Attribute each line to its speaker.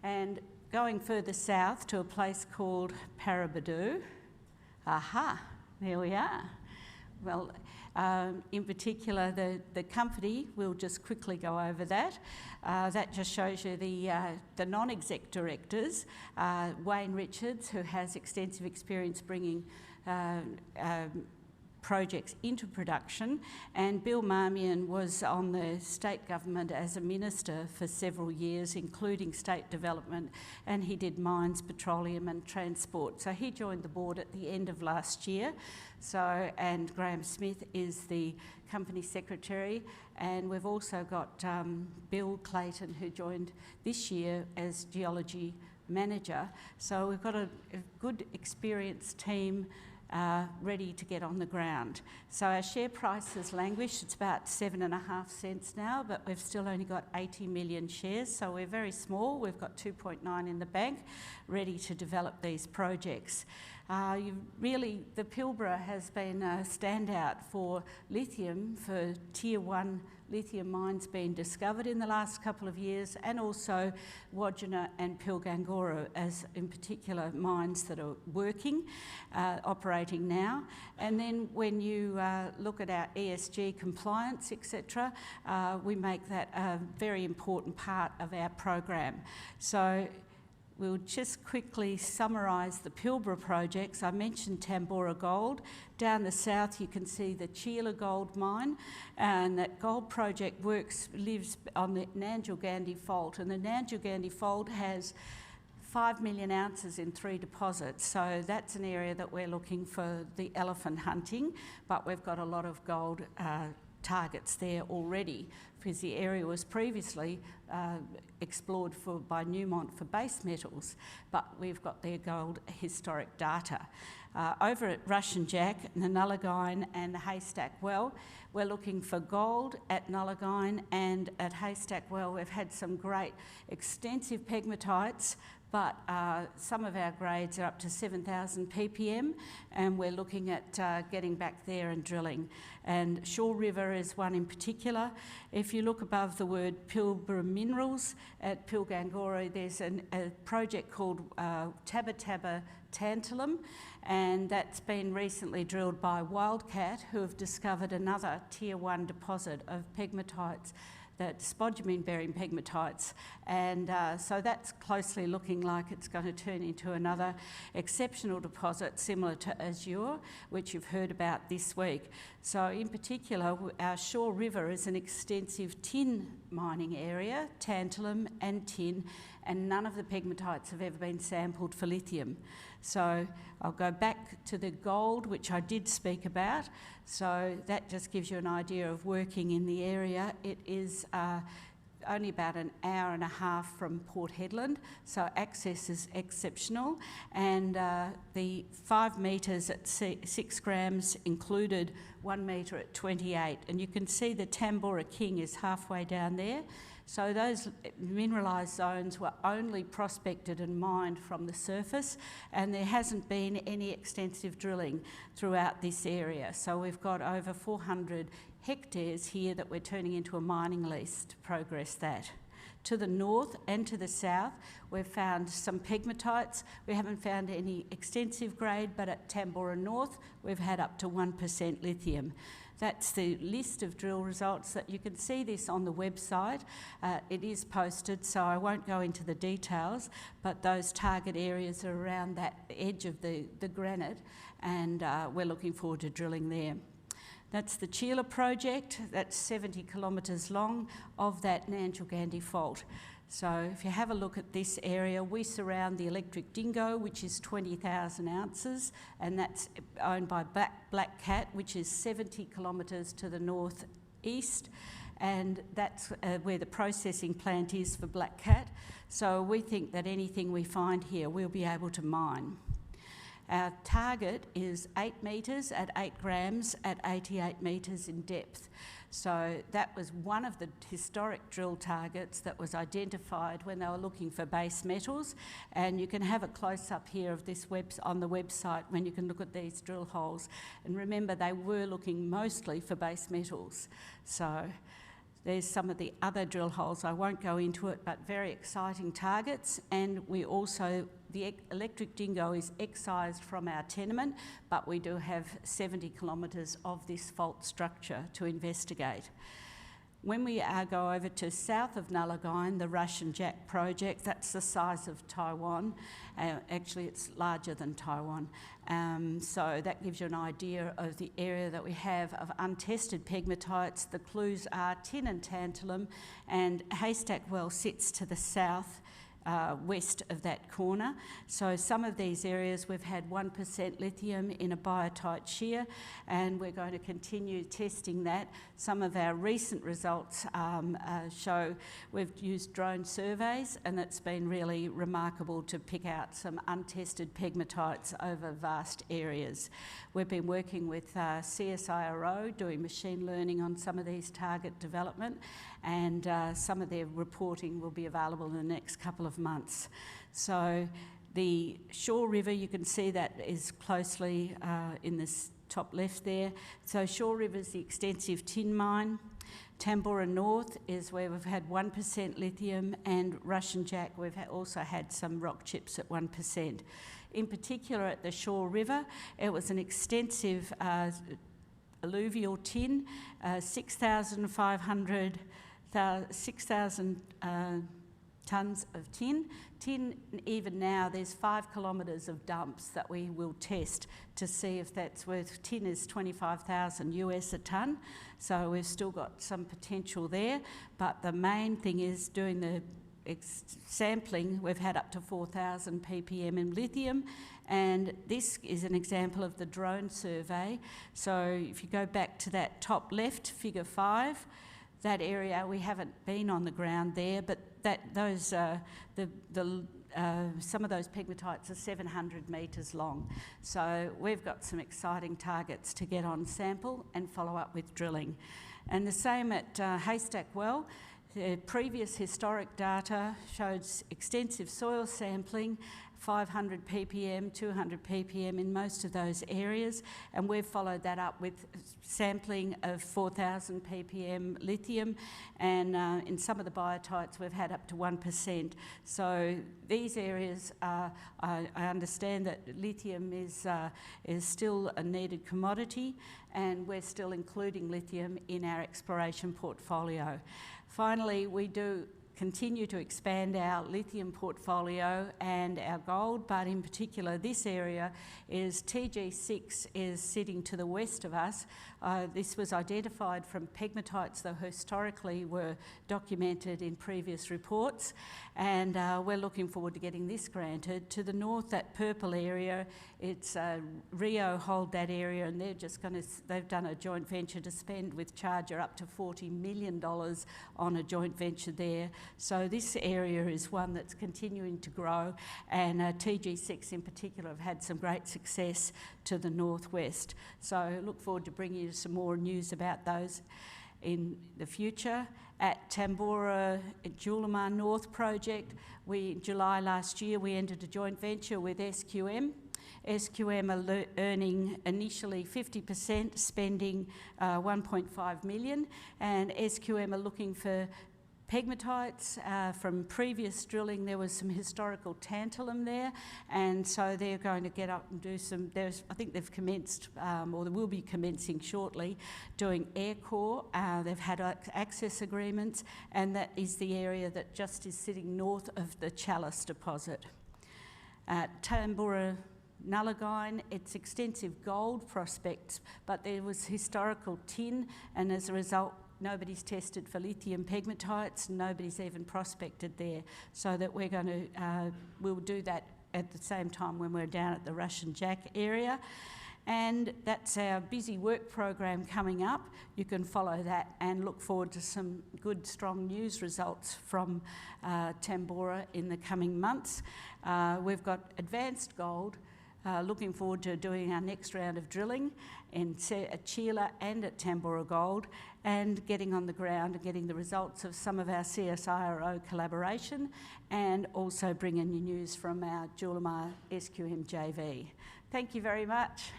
Speaker 1: And going further south to a place called Paraburdoo. Aha, there we are. Well, in particular, the company, we'll just quickly go over that. That just shows you the non-exec directors. Wayne Richards, who has extensive experience bringing projects into production, and Bill Marmion was on the state government as a minister for several years, including state development, and he did mines, petroleum and transport. So he joined the board at the end of last year. And Graham Smith is the company secretary, and we've also got Bill Clayton, who joined this year as geology manager. So we've got a good experienced team ready to get on the ground. So our share price has languished. It's about 7.5 cents now, but we've still only got 80 million shares, so we're very small. We've got 2.9 in the bank, ready to develop these projects. The Pilbara has been a standout for lithium, for tier 1 lithium mines being discovered in the last couple of years, and also Wodgina and Pilgangoora as in particular mines that are working, operating now. And then when you look at our ESG compliance, etc., we make that a very important part of our program. So we'll just quickly summarise the Pilbara projects. I mentioned Tambourah Gold. Down the south you can see the Chila Gold Mine, and that gold project lives on the Nanjil-Gandhi Fault, and the Nanjil-Gandhi Fault has 5 million ounces in 3 deposits, so that's an area that we're looking for the elephant hunting, but we've got a lot of gold targets there already, because the area was previously explored by Newmont for base metals, but we've got their gold historic data. Over at Russian Jack, the Nullagine and the Haystack Well, we're looking for gold at Nullagine, and at Haystack Well we've had some great extensive pegmatites, but some of our grades are up to 7,000 ppm, and we're looking at getting back there and drilling. And Shaw River is one in particular. If you look above the word Pilbara Minerals at Pilgangoora, there's a project called Tabba Tabba Tantalum, and that's been recently drilled by Wildcat, who have discovered another tier 1 deposit of pegmatites, that's spodumene-bearing pegmatites, and so that's closely looking like it's going to turn into another exceptional deposit similar to Azure, which you've heard about this week. So in particular, our Shaw River is an extensive tin mining area, tantalum and tin, and none of the pegmatites have ever been sampled for lithium. So I'll go back to the gold, which I did speak about. So that just gives you an idea of working in the area. It is only about an hour and a half from Port Hedland, so access is exceptional, and the 5 metres at 6 grams included 1 metre at 28, and you can see the Tambourah King is halfway down there. So those mineralised zones were only prospected and mined from the surface, and there hasn't been any extensive drilling throughout this area. So we've got over 400 hectares here that we're turning into a mining lease to progress that. To the north and to the south, we've found some pegmatites. We haven't found any extensive grade, but at Tambourah North, we've had up to 1% lithium. That's the list of drill results. That you can see this on the website. It is posted, so I won't go into the details, but those target areas are around that edge of the granite, and we're looking forward to drilling there. That's the Chila project. That's 70 kilometres long of that Nanjil-Gandhi Fault. So if you have a look at this area, we surround the Electric Dingo, which is 20,000 ounces, and that's owned by Black Cat, which is 70 kilometres to the northeast, and that's where the processing plant is for Black Cat. So we think that anything we find here, we'll be able to mine. Our target is 8 metres at 8 grams at 88 metres in depth. So that was one of the historic drill targets that was identified when they were looking for base metals. And you can have a close-up here of this on the website when you can look at these drill holes. And remember, they were looking mostly for base metals. So There's some of the other drill holes. I won't go into it, but very exciting targets. And we also, the electric dingo is excised from our tenement, but we do have 70 kilometres of this fault structure to investigate. When we go over to south of Nullagine, the Russian Jack project, that's the size of Taiwan. Actually, it's larger than Taiwan. So that gives you an idea of the area that we have of untested pegmatites. The clues are tin and tantalum, and Haystack Well sits to the south west of that corner. So some of these areas we've had 1% lithium in a biotite shear, and we're going to continue testing that. Some of our recent results show we've used drone surveys, and it's been really remarkable to pick out some untested pegmatites over vast areas. We've been working with CSIRO doing machine learning on some of these target development, and some of their reporting will be available in the next couple of months. So the Shaw River, you can see that is closely in this top left there. So Shaw River is the extensive tin mine. Tambourah North is where we've had 1% lithium, and Russian Jack we've also had some rock chips at 1%. In particular at the Shaw River, it was an extensive alluvial tin, 6,000 tonnes of tin. Tin, even now, there's 5 kilometres of dumps that we will test to see if that's worth. Tin is 25,000 US a tonne, so we've still got some potential there. But the main thing is doing the sampling. We've had up to 4,000 ppm in lithium, and this is an example of the drone survey. So if you go back to that top left, figure 5, that area, we haven't been on the ground there, but some of those pegmatites are 700 metres long. So we've got some exciting targets to get on sample and follow up with drilling. And the same at Haystack Well. The previous historic data showed extensive soil sampling, 500 ppm, 200 ppm in most of those areas, and we've followed that up with sampling of 4,000 ppm lithium, and in some of the biotites we've had up to 1%. So these areas, I understand that lithium is still a needed commodity, and we're still including lithium in our exploration portfolio. Finally, we do continue to expand our lithium portfolio and our gold, but in particular this area is TG6 is sitting to the west of us. This was identified from pegmatites that historically were documented in previous reports, and we're looking forward to getting this granted. To the north, that purple area, it's Rio hold that area, and they've done a joint venture to spend with Charger up to $40 million on a joint venture there. So this area is one that's continuing to grow, and TG6 in particular have had some great success to the northwest. So I look forward to bringing you some more news about those in the future. At Tambourah Julimar North project, in July last year we entered a joint venture with SQM. SQM are earning initially 50%, spending 1.5 million, and SQM are looking for pegmatites. From previous drilling there was some historical tantalum there, and so they're going to get up and do some, I think they've commenced, or they will be commencing shortly, doing air core. They've had access agreements, and that is the area that just is sitting north of the Chalice deposit. Tambourah Nullagine, it's extensive gold prospects, but there was historical tin, and as a result nobody's tested for lithium pegmatites, nobody's even prospected there. So that we're going to, we'll do that at the same time when we're down at the Russian Jack area. And that's our busy work program coming up. You can follow that and look forward to some good, strong news results from Tambourah in the coming months. We've got advanced gold. Looking forward to doing our next round of drilling at Sheila and at Tambourah Gold, and getting on the ground and getting the results of some of our CSIRO collaboration, and also bringing you news from our Julimar SQM JV. Thank you very much.